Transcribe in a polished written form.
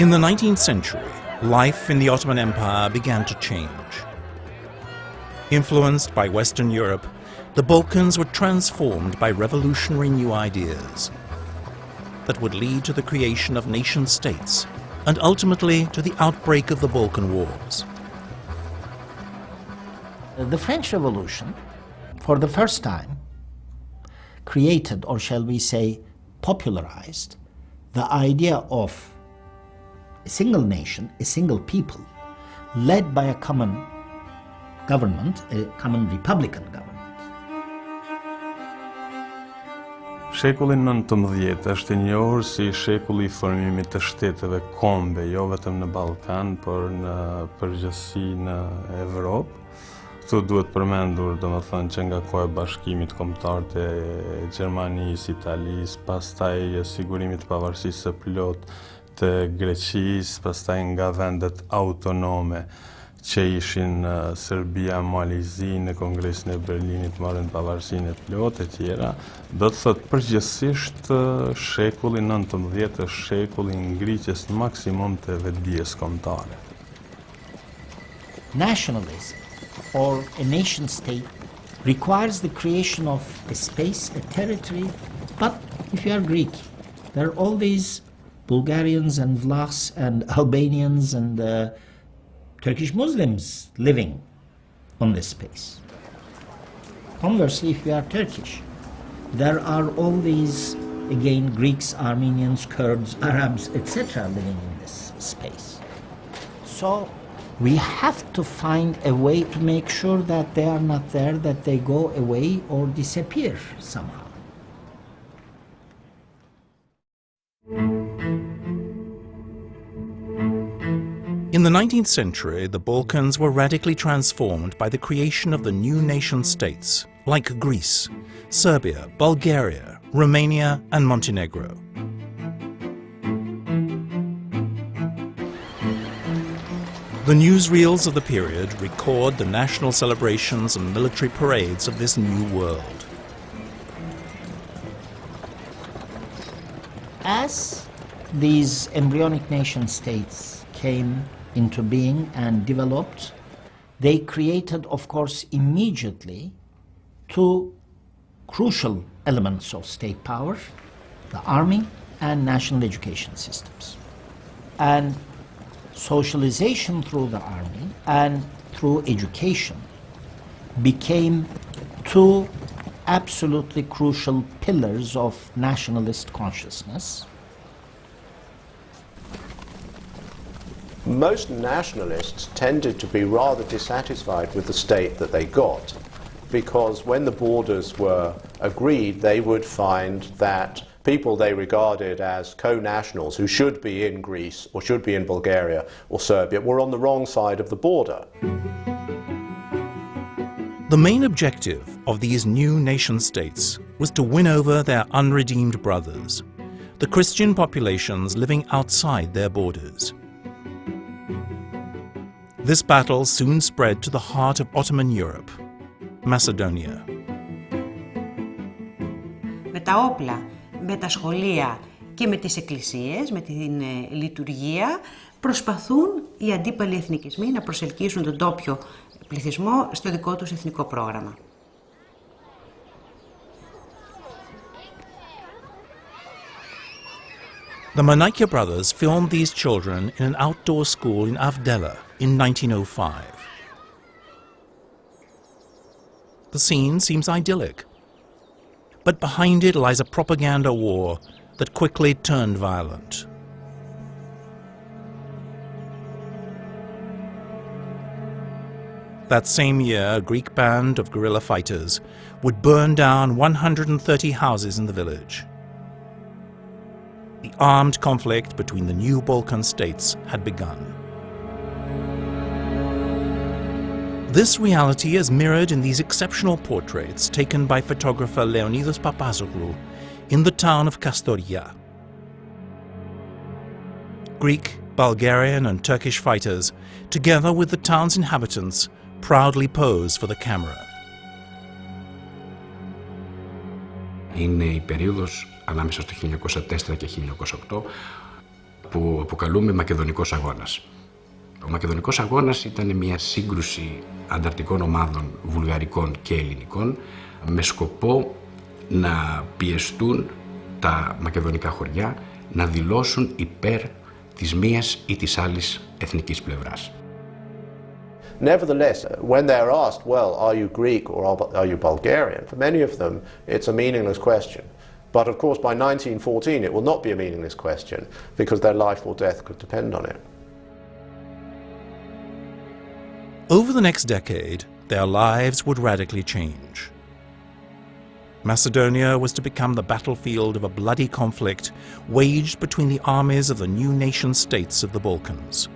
In the 19th century, life in the Ottoman Empire began to change. Influenced by Western Europe, the Balkans were transformed by revolutionary new ideas that would lead to the creation of nation-states and ultimately to the outbreak of the Balkan Wars. The French Revolution, for the first time, created, or shall we say, popularized the idea of a single nation, a single people, led by a common government, a common republican government. Shekulli 19 është I njohur si shekulli I formimit të shteteve kombe, jo vetëm në Ballkan, por në përgjithësi në Evropë. Këtu duhet përmendur, domethënë, që nga koha e Bashkimit Kombëtar të Gjermanisë, Italisë, pastaj sigurimit të pavarësisë së plotë të Greqisë, pastaj nga vendet autonome që ishin Serbia, Malizi, në Kongresin e Berlinit marrën pavarësinë e plotë e tjera, do të thotë përgjithsisht shekulli 19 është shekulli I ngritjes maksimum të vetdijes kombëtare. Nationalism, or a nation state, requires the creation of a space, a territory, but if you are Greek, there are all these Bulgarians and Vlachs and Albanians and Turkish Muslims living on this space. Conversely, if you are Turkish, there are all these, again, Greeks, Armenians, Kurds, Arabs, etc. living in this space. So we have to find a way to make sure that they are not there, that they go away or disappear somehow. In the 19th century, the Balkans were radically transformed by the creation of the new nation-states, like Greece, Serbia, Bulgaria, Romania, and Montenegro. The newsreels of the period record the national celebrations and military parades of this new world. As these embryonic nation-states came into being and developed, they created, of course, immediately two crucial elements of state power, the army and national education systems. And socialization through the army and through education became two absolutely crucial pillars of nationalist consciousness. Most nationalists tended to be rather dissatisfied with the state that they got, because when the borders were agreed, they would find that people they regarded as co-nationals who should be in Greece or should be in Bulgaria or Serbia were on the wrong side of the border. The main objective of these new nation-states was to win over their unredeemed brothers, the Christian populations living outside their borders. This battle soon spread to the heart of Ottoman Europe, Macedonia. Με τα όπλα, με τα σχολεία και με τις εκκλησίες, με την λειτουργία, προσπαθούν οι αντίπαλοι εθνικισμοί να προσελκύσουν τον ντόπιο πληθυσμό στο δικό τους εθνικό πρόγραμμα. The Manaikia brothers filmed these children in an outdoor school in Avdela in 1905. The scene seems idyllic, but behind it lies a propaganda war that quickly turned violent. That same year, a Greek band of guerrilla fighters would burn down 130 houses in the village. The armed conflict between the new Balkan states had begun. This reality is mirrored in these exceptional portraits taken by photographer Leonidas Papazoglou in the town of Kastoria. Greek, Bulgarian and Turkish fighters, together with the town's inhabitants, proudly pose for the camera. Είναι η περίοδος ανάμεσα στο 1904 και 1908 που αποκαλούμε Μακεδονικός Αγώνας. Ο Μακεδονικός Αγώνας ήταν μια σύγκρουση ανταρτικών ομάδων βουλγαρικών και ελληνικών με σκοπό να πιεστούν τα μακεδονικά χωριά να δηλώσουν υπέρ της μίας ή της άλλης εθνικής πλευράς. Nevertheless, when they're asked, well, are you Greek or are you Bulgarian, for many of them it's a meaningless question. But of course by 1914 it will not be a meaningless question because their life or death could depend on it. Over the next decade, their lives would radically change. Macedonia was to become the battlefield of a bloody conflict waged between the armies of the new nation-states of the Balkans.